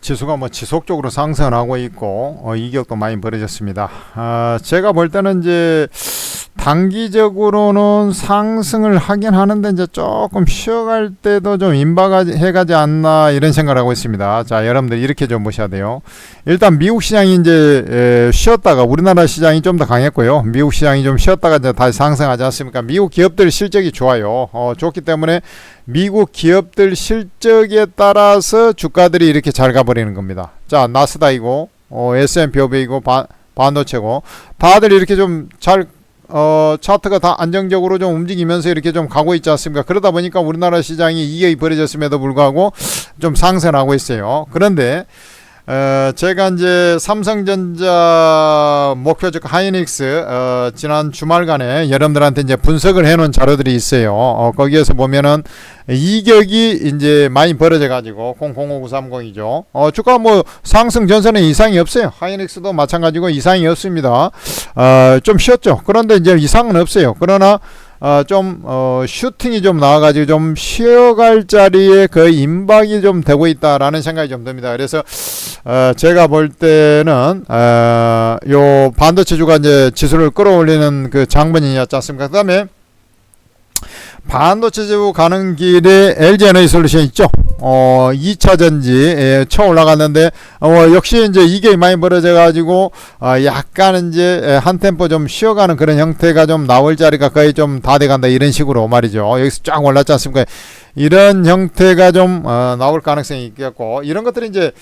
지수가 뭐 지속적으로 상승하고 있고 이격도 많이 벌어졌습니다. 제가 볼 때는 이제 단기적으로는 상승을 하긴 하는데 이제 조금 쉬어갈 때도 좀 임박해가지 않나 이런 생각을 하고 있습니다. 자, 여러분들 이렇게 좀 보셔야 돼요. 일단 미국 시장이 이제 쉬었다가 우리나라 시장이 좀 더 강했고요. 미국 시장이 좀 쉬었다가 이제 다시 상승하지 않습니까? 미국 기업들 실적이 좋아요. 좋기 때문에 미국 기업들 실적에 따라서 주가들이 이렇게 잘 가버리는 겁니다. 자, 나스닥이고 S&P 500이고 반도체고 다들 이렇게 좀 잘 차트가 다 안정적으로 좀 움직이면서 이렇게 좀 가고 있지 않습니까? 그러다 보니까 우리나라 시장이 이격이 벌어졌음에도 불구하고 좀 상승하고 있어요. 그런데 제가 이제 삼성전자 목표주가 하이닉스 지난 주말간에 여러분들한테 이제 분석을 해놓은 자료들이 있어요. 거기에서 보면은 이격이 이제 많이 벌어져 가지고 005930이죠. 주가 뭐 상승 전선에 이상이 없어요. 하이닉스도 마찬가지고 이상이 없습니다. 좀 쉬었죠. 그런데 이제 이상은 없어요. 그러나 좀 슈팅이 좀 나와가지고 좀 쉬어갈 자리에 거의 임박이 좀 되고 있다라는 생각이 좀 듭니다. 그래서 제가 볼 때는 요 반도체주가 이제 지수를 끌어올리는 그 장본인이었지 않습니까? 그 다음에 반도체주 가는 길에 LG에너지솔루션 있죠. 2차 전지 쳐 올라갔는데 역시 이제 이게 많이 벌어져 가지고 약간 이제 한 템포 좀 쉬어가는 그런 형태가 좀 나올 자리가 거의 좀 다 돼간다 이런 식으로 말이죠. 여기서 쫙 올랐지 않습니까? 이런 형태가 좀 나올 가능성이 있겠고 이런 것들이 이제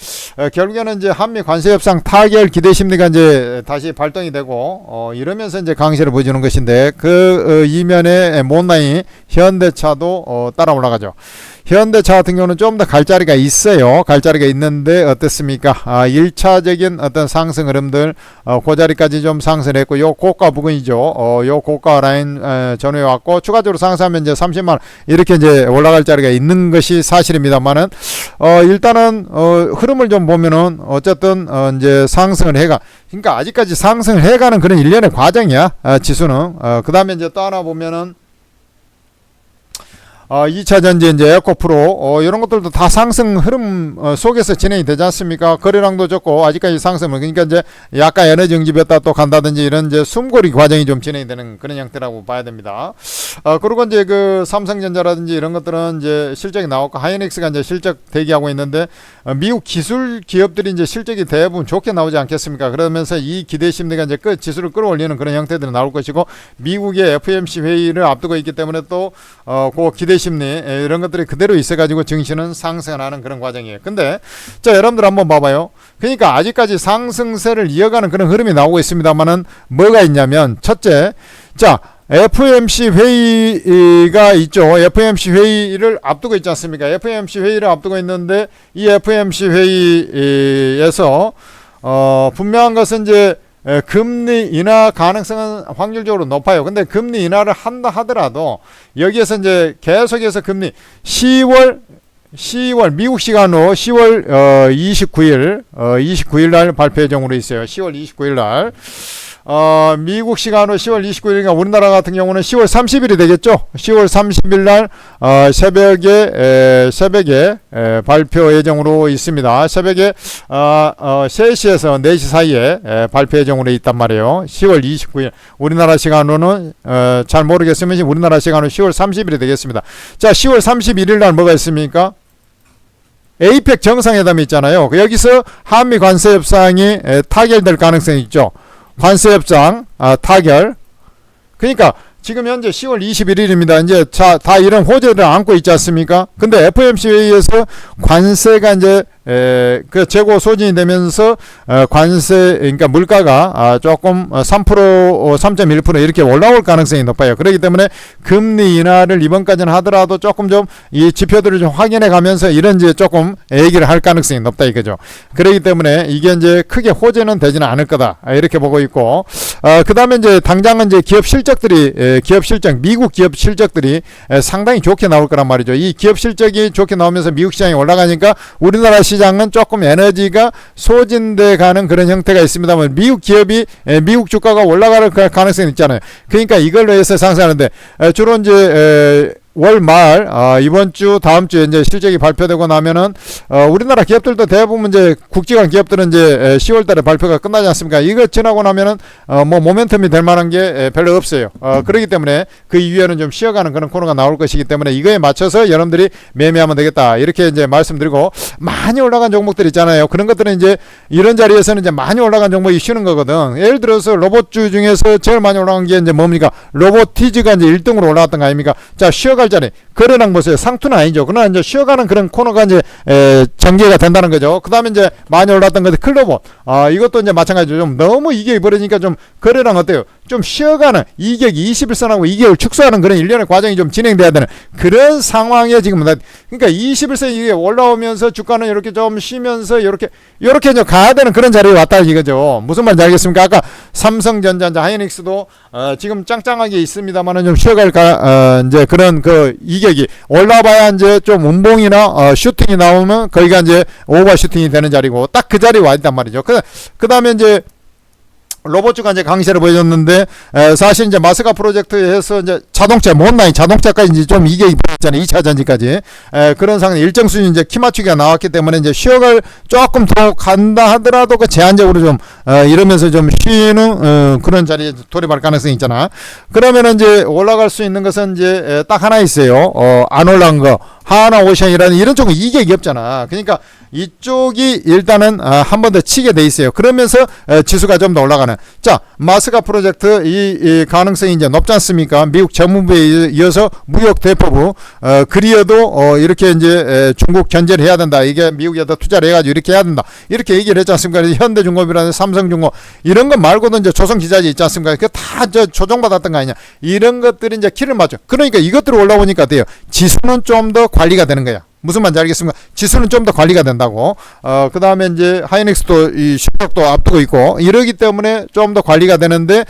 결국에는 이제 한미 관세 협상 타결 기대 심리가 이제 다시 발동이 되고 이러면서 이제 강세를 보여주는 것인데 그 이면에 못나이 현대차도 따라 올라가죠. 현대차 같은 경우는 좀 더 갈 자리가 있어요. 갈 자리가 있는데 어떻습니까? 1차적인 어떤 상승 흐름들 그 자리까지 좀 상승했고 요 고가 부근이죠. 요 고가 라인 전후에 왔고 추가적으로 상승하면 이제 30만 이렇게 이제 올라갈 자리가 있는 것이 사실입니다만은 일단은 흐름을 좀 보면은 어쨌든 이제 상승을 해가 그러니까 아직까지 상승을 해가는 그런 일련의 과정이야. 지수는 그 다음에 이제 또 하나 보면은 2차 전지 이제 에코프로 이런 것들도 다 상승 흐름 속에서 진행이 되지 않습니까? 거래량도 적고 아직까지 상승 그러니까 이제 약간 에너지 응집했다 또 간다든지 이런 이제 숨고리 과정이 좀 진행이 되는 그런 형태라고 봐야 됩니다. 그리고 이제 그 삼성전자라든지 이런 것들은 이제 실적이 나왔고 하이닉스가 이제 실적 대기하고 있는데 미국 기술 기업들이 이제 실적이 대부분 좋게 나오지 않겠습니까? 그러면서 이 기대 심리가 이제 지수를 끌어올리는 그런 형태들이 나올 것이고 미국의 FOMC 회의를 앞두고 있기 때문에 또 그 기대 심리 이런 것들이 그대로 있어가지고 증시는 상승하는 그런 과정이에요. 근데 자 여러분들 한번 봐봐요. 그러니까 아직까지 상승세를 이어가는 그런 흐름이 나오고 있습니다만은 뭐가 있냐면 첫째 자 FOMC 회의가 있죠. FOMC 회의를 앞두고 있지 않습니까? FOMC 회의를 앞두고 있는데 이 FOMC 회의에서 분명한 것은 이제 금리 인하 가능성은 확률적으로 높아요. 근데 금리 인하를 한다 하더라도 여기에서 이제 계속해서 금리 10월 미국 시간으로 10월 29일 날 발표 예정으로 있어요. 10월 29일 날 미국 시간으로 10월 29일이니까 우리나라 같은 경우는 10월 30일이 되겠죠. 10월 30일 날 새벽에 발표 예정으로 있습니다. 새벽에 3시에서 4시 사이에 발표 예정으로 있단 말이에요. 10월 29일 우리나라 시간으로는 잘 모르겠으면 우리나라 시간으로 10월 30일이 되겠습니다. 자 10월 31일 날 뭐가 있습니까? 에이펙 정상회담이 있잖아요. 여기서 한미 관세 협상이 타결될 가능성이 있죠. 관세협상 타결. 그러니까 지금 현재 10월 21일입니다. 이제 다 이런 호재를 안고 있지 않습니까? 근데 FOMC 회의에서 관세가 이제 그 재고 소진이 되면서 관세 그러니까 물가가 조금 3% 3.1% 이렇게 올라올 가능성이 높아요. 그렇기 때문에 금리 인하를 이번까지는 하더라도 조금 좀 이 지표들을 좀 확인해 가면서 이런 이제 조금 얘기를 할 가능성이 높다 이거죠. 그렇기 때문에 이게 이제 크게 호재는 되지는 않을 거다 이렇게 보고 있고 그다음에 이제 당장은 이제 기업 실적 미국 기업 실적들이 상당히 좋게 나올 거란 말이죠. 이 기업 실적이 좋게 나오면서 미국 시장이 올라가니까 우리나라 시장은 조금 에너지가 소진돼 가는 그런 형태가 있습니다만 미국 기업이 미국 주가가 올라갈 가능성이 있잖아요. 그러니까 이걸로 해서 상승하는데 주로 이제 월 말, 이번 주, 다음 주에 이제 실적이 발표되고 나면은, 우리나라 기업들도 대부분 이제 국지관 기업들은 이제 10월 달에 발표가 끝나지 않습니까? 이거 지나고 나면은, 뭐 모멘텀이 될 만한 게 별로 없어요. 그렇기 때문에 그 이후에는 좀 쉬어가는 그런 코너가 나올 것이기 때문에 이거에 맞춰서 여러분들이 매매하면 되겠다. 이렇게 이제 말씀드리고, 많이 올라간 종목들 있잖아요. 그런 것들은 이제 이런 자리에서는 이제 많이 올라간 종목이 쉬는 거거든. 예를 들어서 로봇주 중에서 제일 많이 올라간 게 이제 뭡니까? 로보티즈가 이제 1등으로 올라갔던 거 아닙니까? 자, 쉬어갈 자리. 거래량 보세요. 상투는 아니죠. 그러나 이제 쉬어가는 그런 코너가 이제 전개가 된다는 거죠. 그 다음에 이제 많이 올랐던 것들 클로봇. 이것도 이제 마찬가지죠. 좀 너무 이격이 벌어지니까 좀 거래량 어때요? 좀 쉬어가는 이격이 21선하고 이격을 축소하는 그런 일련의 과정이 좀 진행돼야 되는 그런 상황에 지금 그러니까 21선 이게 올라오면서 주가는 이렇게 좀 쉬면서 이렇게 이제 가야 되는 그런 자리에 왔다 이거죠. 무슨 말인지 알겠습니까? 아까 삼성전자, 하이닉스도 지금 짱짱하게 있습니다만은 좀 쉬어갈까 이제 그런 그 이격이 올라봐야 이제 좀 운봉이나 슈팅이 나오면 거기가 이제 오버 슈팅이 되는 자리고 딱 그 자리에 와 있단 말이죠. 그 다음에 이제 로봇주가 이제 강세를 보여줬는데 사실 이제 마스가 프로젝트에서 이제 자동차 못라인 자동차까지 이제 좀 이게 있잖아요. 2차 전지까지 그런 상황 일정 수준 이제 키 맞추기가 나왔기 때문에 이제 쉬어갈 조금 더 간다 하더라도 그 제한적으로 좀 이러면서 좀 쉬는 그런 자리에 돌입할 가능성이 있잖아. 그러면 이제 올라갈 수 있는 것은 이제 딱 하나 있어요. 안 올라간 거 하나오션이라는 이런 쪽은 이격이 없잖아. 그러니까 이쪽이 일단은 한 번 더 치게 돼 있어요. 그러면서 지수가 좀 더 올라가는. 자, 마스가 프로젝트 이 가능성이 이제 높지 않습니까? 미국 재무부에 이어서 무역 대표부 그리어도 이렇게 이제 중국 견제를 해야 된다. 이게 미국에다 투자를 해가지고 이렇게 해야 된다. 이렇게 얘기를 했지 않습니까? 현대중공업이라든지 삼성중공업 이런 것 말고도 이제 조선기자재 있지 않습니까? 그 다 조정받았던 거 아니냐? 이런 것들이 이제 키를 맞죠. 그러니까 이것들이 올라오니까 돼요. 지수는 좀 더 관리가 되는 거야. 무슨 말인지 알겠습니까? 지수는 좀 더 관리가 된다고. 그 다음에 이제 하이닉스도 이 실적도 앞두고 있고 이러기 때문에 좀 더 관리가 되는데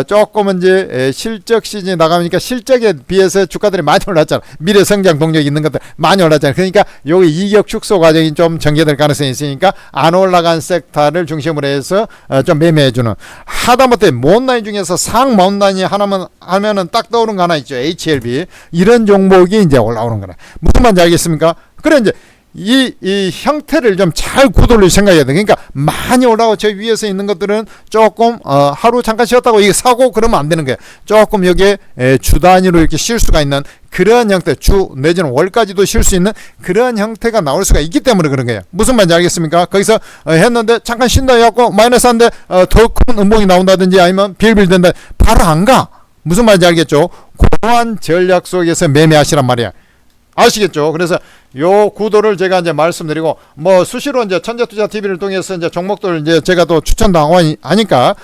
조금은 이제 실적 시즌이 나가니까 실적에 비해서 주가들이 많이 올랐잖아. 미래 성장 동력이 있는 것들 많이 올랐잖아. 그러니까 여기 이격 축소 과정이 좀 전개될 가능성이 있으니까 안 올라간 섹터를 중심으로 해서 좀 매매해주는. 하다못해 못라인 중에서 상 못라인이 하면은 딱 떠오르는 거 하나 있죠. HLB 이런 종목이 이제 올라오는 거라. 무슨 말인지 알겠습니까? 그래 이제 이 형태를 좀 잘 구도를 생각해야 돼. 그러니까 많이 올라오고 저 위에서 있는 것들은 조금 하루 잠깐 쉬었다고 이게 사고 그러면 안 되는 거야. 조금 여기에 주 단위로 이렇게 쉴 수가 있는 그런 형태, 주 내지는 월까지도 쉴 수 있는 그런 형태가 나올 수가 있기 때문에 그런 거예요. 무슨 말인지 알겠습니까? 거기서 했는데 잠깐 쉰다 해갖고 마이너스한데 더 큰 음봉이 나온다든지 아니면 빌빌 된다 바로 안 가. 무슨 말인지 알겠죠? 그러한 전략 속에서 매매하시란 말이야. 아시겠죠? 그래서 요 구도를 제가 이제 말씀드리고 뭐 수시로 이제 천재투자 TV를 통해서 이제 종목들 이제 제가 또 추천도 하니까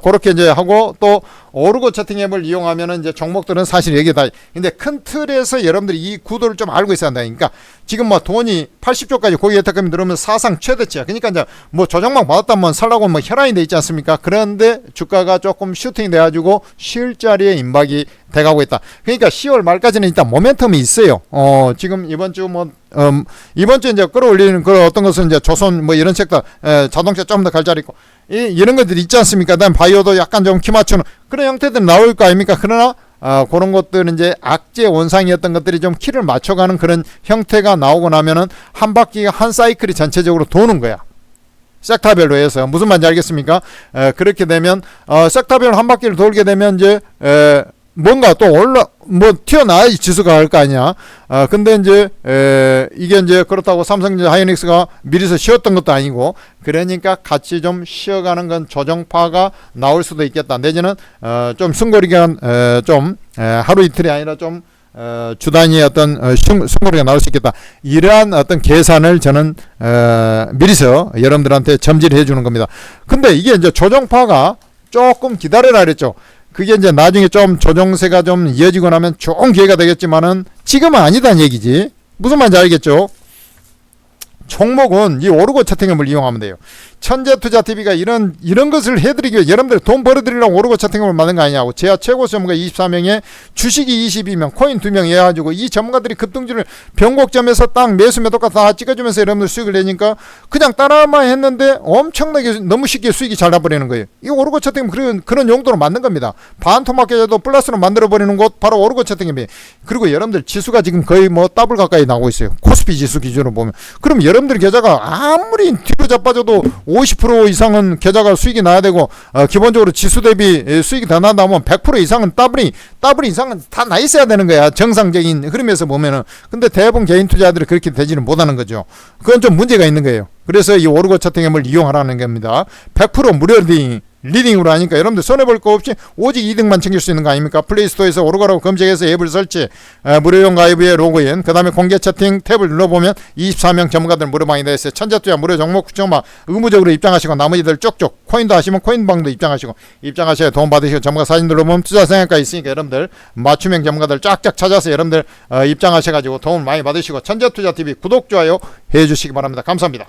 그렇게 이제 하고 또 오르고 채팅 앱을 이용하면은 이제 종목들은 사실 여기다. 근데 큰 틀에서 여러분들이 이 구도를 좀 알고 있어야 한다. 그러니까 지금 뭐 돈이 80조까지 고기 혜택금이 들어오면 사상 최대치야. 그러니까 이제 뭐 조정막 받았다면 살라고 뭐 혈안이 돼 있지 않습니까? 그런데 주가가 조금 슈팅 돼가지고 쉴 자리에 임박이 돼가고 있다. 그러니까 10월 말까지는 일단 모멘텀이 있어요. 지금 이번 주 뭐 이번 주 이제 끌어올리는 그 어떤 것은 이제 조선 뭐 이런 섹터 자동차 좀 더 갈 자리 있고 이런 것들이 있지 않습니까? 그다음 바이오도 약간 좀 키 맞추는 그런 형태들이 나올 거 아닙니까? 그러나 그런 것들은 이제 악재 원상이었던 것들이 좀 키를 맞춰가는 그런 형태가 나오고 나면은 한 바퀴가 한 사이클이 전체적으로 도는 거야. 섹터별로 해서 무슨 말인지 알겠습니까? 그렇게 되면 섹터별로 한 바퀴를 돌게 되면 이제 뭔가 또 튀어나와야지 지수가 갈 거 아니야. 근데 이제 이게 이제 그렇다고 삼성전자 하이닉스가 미리서 쉬었던 것도 아니고 그러니까 같이 좀 쉬어가는 건 조정파가 나올 수도 있겠다. 내지는 좀 숨고리가 좀 하루 이틀이 아니라 좀 주 단위의 어떤 숨고리가 나올 수 있겠다. 이러한 어떤 계산을 저는 미리서 여러분들한테 점지를 해주는 겁니다. 근데 이게 이제 조정파가 조금 기다려라 그랬죠. 그게 이제 나중에 좀 조정세가 좀 이어지고 나면 좋은 기회가 되겠지만은 지금은 아니다는 얘기지. 무슨 말인지 알겠죠? 종목은 이 오르고 채팅앱을 이용하면 돼요. 천재투자TV가 이런 것을 해드리기 위해 여러분들 돈 벌어드리려고 오르고 채팅앱을 만든 거 아니냐고. 제야 최고 전문가 24명에 주식이 22명, 코인 2명 해가지고 이 전문가들이 급등주를 변곡점에서 딱 매수 매도가 다 찍어주면서 여러분들 수익을 내니까 그냥 따라만 했는데 엄청나게 너무 쉽게 수익이 잘 나버리는 거예요. 이 오르고 채팅앱 그런 용도로 만든 겁니다. 반토막계도 플러스로 만들어버리는 곳 바로 오르고 채팅앱이에요. 그리고 여러분들 지수가 지금 거의 뭐 더블 가까이 나오고 있어요. 코스피 지수 기준으로 보면. 그럼 여러분들 계좌가 아무리 뒤로 자빠져도 50% 이상은 계좌가 수익이 나야 되고 기본적으로 지수 대비 수익이 더 난다 하면 100% 이상은 더블 이상은 다 나 있어야 되는 거야. 정상적인 흐름에서 보면은. 근데 대부분 개인 투자자들이 그렇게 되지는 못하는 거죠. 그건 좀 문제가 있는 거예요. 그래서 이 오르고 채팅앱을 이용하라는 겁니다. 100% 무료 리딩으로 하니까 여러분들 손해볼 거 없이 오직 이득만 챙길 수 있는 거 아닙니까? 플레이스토어에서 오르가라고 검색해서 앱을 설치, 무료용 가입 후에 로그인, 그 다음에 공개 채팅 탭을 눌러보면 24명 전문가들 무료방이 되어 있어요. 천재투자 무료 종목 추천방 의무적으로 입장하시고 나머지들 쪽쪽 코인도 하시면 코인방도 입장하셔야 도움 받으시고 전문가 사진 눌러보면 투자 생각가 있으니까 여러분들 맞춤형 전문가들 쫙쫙 찾아서 여러분들 입장하셔가지고 도움 많이 받으시고 천재투자TV 구독, 좋아요 해주시기 바랍니다. 감사합니다.